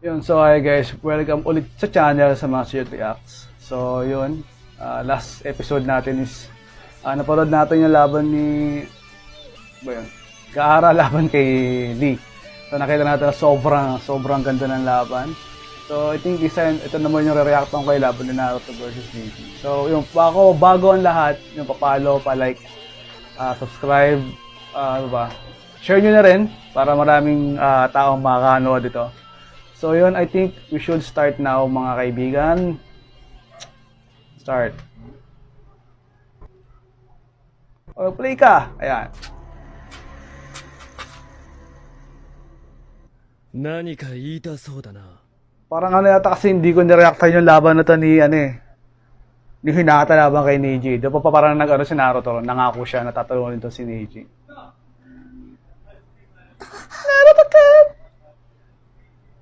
Yun, so hi guys, welcome ulit sa channel sa mga Shield Reacts. So yun, last episode natin is napanood natin yung laban ni Gaara laban kay Lee. So nakita natin na sobrang ganda ng laban. So I think ito naman yung re-react ko kay laban ni Naruto versus Neji. So yung bago ang lahat, yung pa-follow, pa-like, subscribe, share nyo na rin para maraming taong makakanood dito. So yun, I think we should start now mga kaibigan. Start. Play ka. Ayan. 何か言いたそうだな。 Parang yata kasi hindi ko nireactan yung laban na to ni ni Hinata laban kay Neji. Di pa parang si Naruto, nangako siya na tatalunin to si Neji. Naruto!